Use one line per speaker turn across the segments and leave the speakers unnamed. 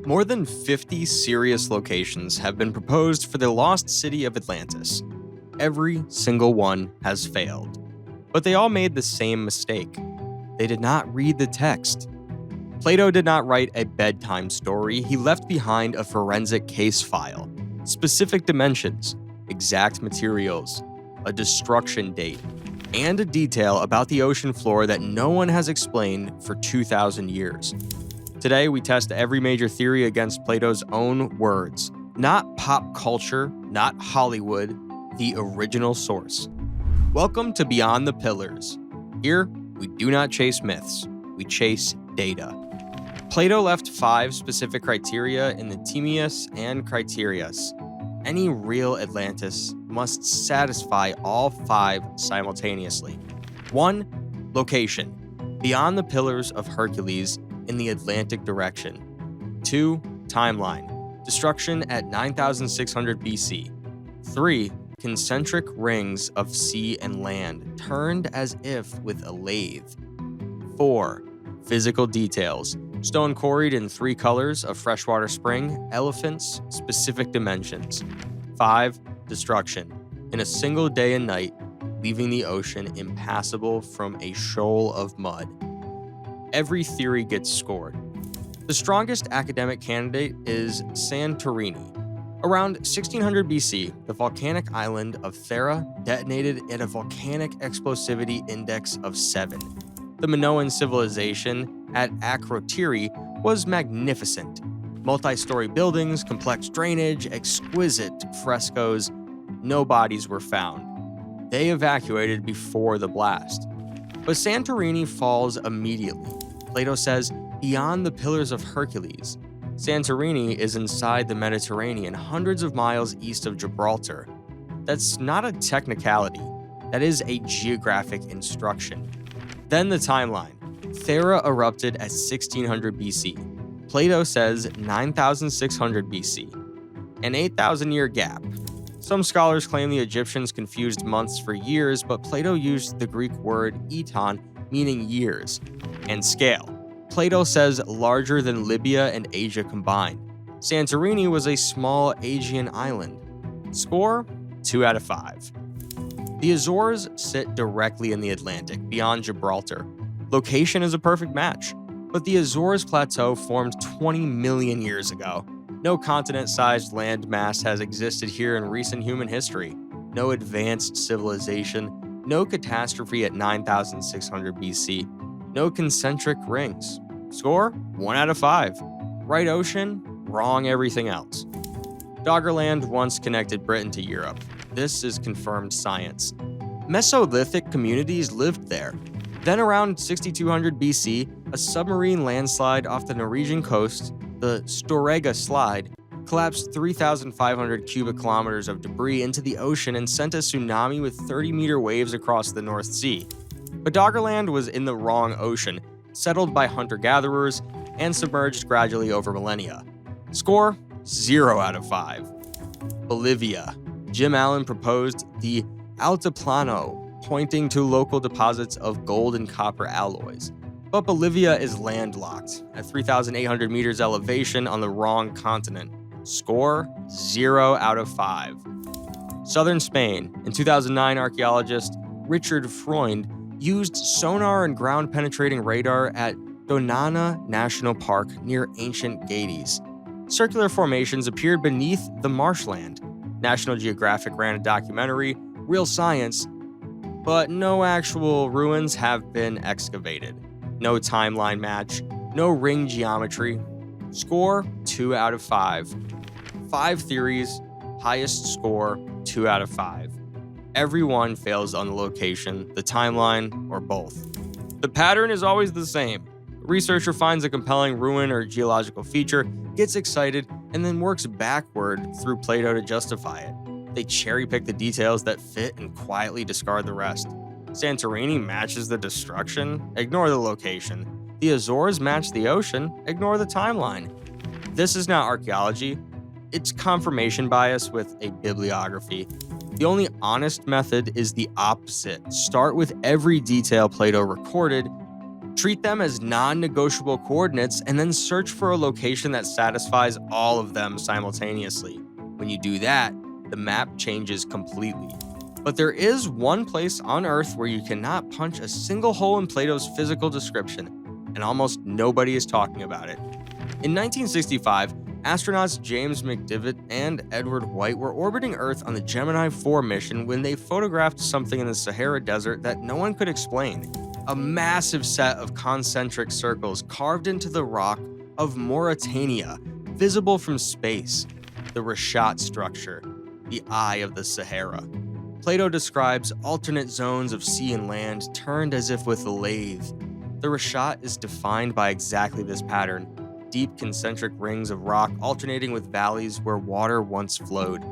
More than 50 serious locations have been proposed for the lost city of Atlantis. Every single one has failed. But they all made the same mistake. They did not read the text. Plato did not write a bedtime story. He left behind a forensic case file, specific dimensions, exact materials, a destruction date, and a detail about the ocean floor that no one has explained for 2,000 years. Today, we test every major theory against Plato's own words. Not pop culture, not Hollywood, the original source. Welcome to Beyond the Pillars. Here, we do not chase myths, we chase data. Plato left 5 specific criteria in the Timaeus and Critias. Any real Atlantis must satisfy all 5 simultaneously. 1. Location. Beyond the Pillars of Hercules in the Atlantic direction. 2. Timeline. Destruction at 9600 BC. 3. Concentric rings of sea and land, turned as if with a lathe. 4. Physical details. Stone quarried in 3 colors of Freshwater Spring, elephants, specific dimensions. 5. Destruction. In a single day and night, leaving the ocean impassable from a shoal of mud. Every theory gets scored. The strongest academic candidate is Santorini. Around 1600 BC, the volcanic island of Thera detonated at a volcanic explosivity index of 7. The Minoan civilization at Akrotiri was magnificent. Multi-story buildings, complex drainage, exquisite frescoes. No bodies were found. They evacuated before the blast. But Santorini falls immediately. Plato says, beyond the Pillars of Hercules. Santorini is inside the Mediterranean, hundreds of miles east of Gibraltar. That's not a technicality. That is a geographic instruction. Then the timeline. Thera erupted at 1600 BC. Plato says 9600 BC. An 8,000-year gap. Some scholars claim the Egyptians confused months for years, but Plato used the Greek word eton, meaning years, and scale. Plato says larger than Libya and Asia combined. Santorini was a small Aegean island. Score, 2 out of 5. The Azores sit directly in the Atlantic, beyond Gibraltar. Location is a perfect match, but the Azores Plateau formed 20 million years ago. No continent-sized landmass has existed here in recent human history. No advanced civilization, no catastrophe at 9600 BC, no concentric rings. Score, 1 out of 5. Right ocean, wrong everything else. Doggerland once connected Britain to Europe. This is confirmed science. Mesolithic communities lived there. Then around 6200 BC, a submarine landslide off the Norwegian coast, the Storegga Slide, collapsed 3,500 cubic kilometers of debris into the ocean and sent a tsunami with 30-meter waves across the North Sea. But Doggerland was in the wrong ocean, settled by hunter-gatherers, and submerged gradually over millennia. Score, 0 out of 5. Bolivia. Jim Allen proposed the Altiplano, pointing to local deposits of gold and copper alloys. But Bolivia is landlocked, at 3,800 meters elevation on the wrong continent. Score, 0 out of 5. Southern Spain. In 2009, archaeologist Richard Freund used sonar and ground-penetrating radar at Donana National Park near ancient Gades. Circular formations appeared beneath the marshland. National Geographic ran a documentary, Real Science, but no actual ruins have been excavated. No timeline match, no ring geometry. Score, 2 out of 5. 5 theories, highest score, 2 out of 5. Everyone fails on the location, the timeline, or both. The pattern is always the same. A researcher finds a compelling ruin or geological feature, gets excited, and then works backward through Plato to justify it. They cherry-pick the details that fit and quietly discard the rest. Santorini matches the destruction, ignore the location. The Azores match the ocean, ignore the timeline. This is not archaeology. It's confirmation bias with a bibliography. The only honest method is the opposite. Start with every detail Plato recorded, Treat them as non-negotiable coordinates and then search for a location that satisfies all of them simultaneously. When you do that, the map changes completely. But there is one place on Earth where you cannot punch a single hole in Plato's physical description, and almost nobody is talking about it. In 1965, astronauts James McDivitt and Edward White were orbiting Earth on the Gemini 4 mission when they photographed something in the Sahara Desert that no one could explain. A massive set of concentric circles carved into the rock of Mauritania, visible from space. The Richat Structure, the eye of the Sahara. Plato describes alternate zones of sea and land turned as if with a lathe. The Richat is defined by exactly this pattern, deep concentric rings of rock alternating with valleys where water once flowed.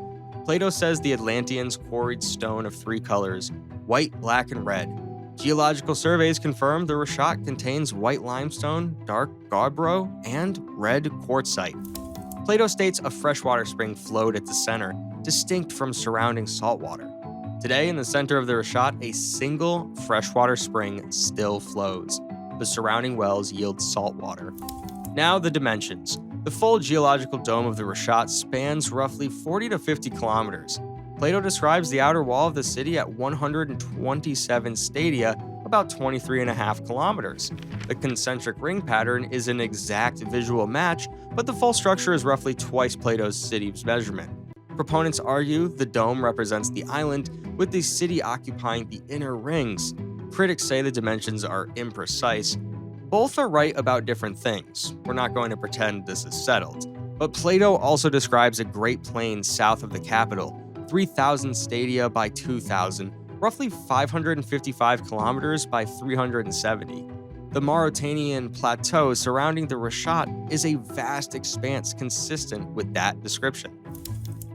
Plato says the Atlanteans quarried stone of 3 colors, white, black, and red. Geological surveys confirm the Richat contains white limestone, dark gabbro, and red quartzite. Plato states a freshwater spring flowed at the center, distinct from surrounding saltwater. Today, in the center of the Richat, a single freshwater spring still flows. The surrounding wells yield salt water. Now, the dimensions. The full geological dome of the Richat spans roughly 40 to 50 kilometers. Plato describes the outer wall of the city at 127 stadia, about 23.5 kilometers. The concentric ring pattern is an exact visual match, but the full structure is roughly twice Plato's city's measurement. Proponents argue the dome represents the island, with the city occupying the inner rings. Critics say the dimensions are imprecise. Both are right about different things. We're not going to pretend this is settled. But Plato also describes a great plain south of the capital, 3,000 stadia by 2,000, roughly 555 kilometers by 370. The Mauritanian plateau surrounding the Richat is a vast expanse consistent with that description.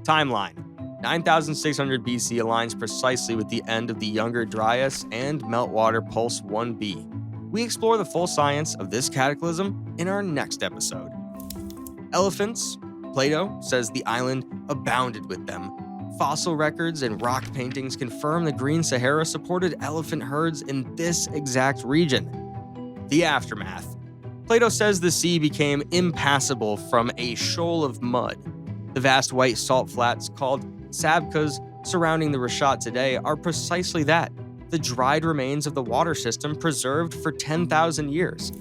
Timeline. 9600 BC aligns precisely with the end of the Younger Dryas and Meltwater Pulse 1b. We explore the full science of this cataclysm in our next episode. Elephants. Plato says the island abounded with them. Fossil records and rock paintings confirm the Green Sahara supported elephant herds in this exact region. The aftermath. Plato says the sea became impassable from a shoal of mud. The vast white salt flats called sabkhas surrounding the Richat today are precisely that, the dried remains of the water system preserved for 10,000 years.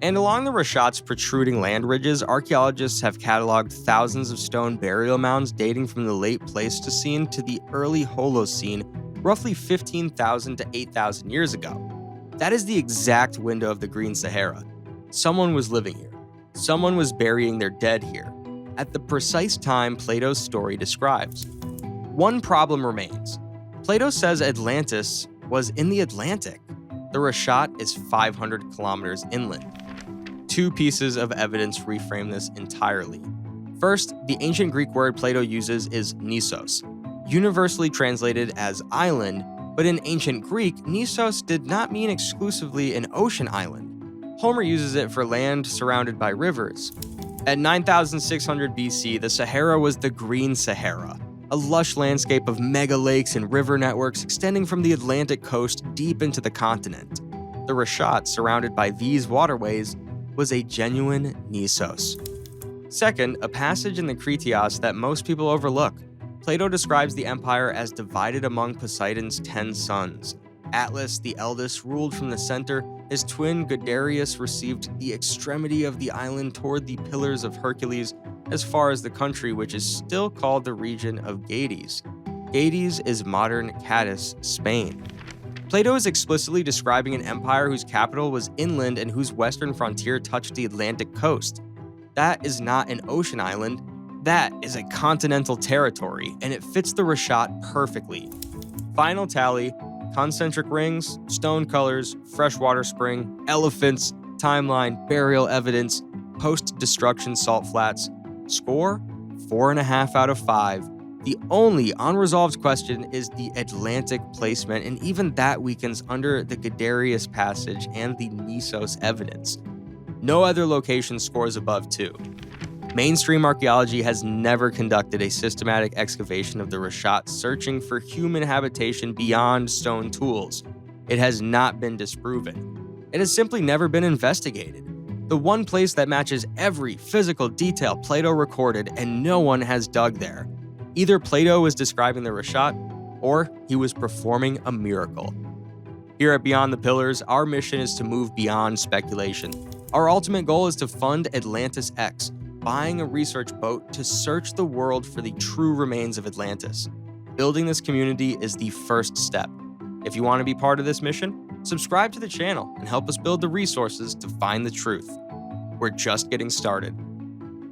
And along the Richat's protruding land ridges, archaeologists have cataloged thousands of stone burial mounds dating from the late Pleistocene to the early Holocene, roughly 15,000 to 8,000 years ago. That is the exact window of the Green Sahara. Someone was living here. Someone was burying their dead here, at the precise time Plato's story describes. One problem remains. Plato says Atlantis was in the Atlantic. The Richat is 500 kilometers inland. 2 pieces of evidence reframe this entirely. First, the ancient Greek word Plato uses is Nesos, universally translated as island, but in ancient Greek, Nesos did not mean exclusively an ocean island. Homer uses it for land surrounded by rivers. At 9600 BC, the Sahara was the Green Sahara, a lush landscape of mega lakes and river networks extending from the Atlantic coast deep into the continent. The Richat, surrounded by these waterways, was a genuine Nesos. Second, a passage in the Critias that most people overlook. Plato describes the empire as divided among Poseidon's 10 sons. Atlas, the eldest, ruled from the center. His twin Gadeirus received the extremity of the island toward the Pillars of Hercules, as far as the country which is still called the region of Gades. Gades is modern Cadiz, Spain. Plato is explicitly describing an empire whose capital was inland and whose western frontier touched the Atlantic coast. That is not an ocean island, that is a continental territory, and it fits the Richat perfectly. Final tally: concentric rings, stone colors, freshwater spring, elephants, timeline, burial evidence, post-destruction salt flats. Score: 4.5 out of 5. The only unresolved question is the Atlantic placement, and even that weakens under the Gadeirus Passage and the Nesos evidence. No other location scores above 2. Mainstream archaeology has never conducted a systematic excavation of the Richat searching for human habitation beyond stone tools. It has not been disproven. It has simply never been investigated. The one place that matches every physical detail Plato recorded, and no one has dug there. Either Plato was describing the Richat, or he was performing a miracle. Here at Beyond the Pillars, our mission is to move beyond speculation. Our ultimate goal is to fund AtlantisX, buying a research boat to search the world for the true remains of Atlantis. Building this community is the first step. If you want to be part of this mission, subscribe to the channel and help us build the resources to find the truth. We're just getting started.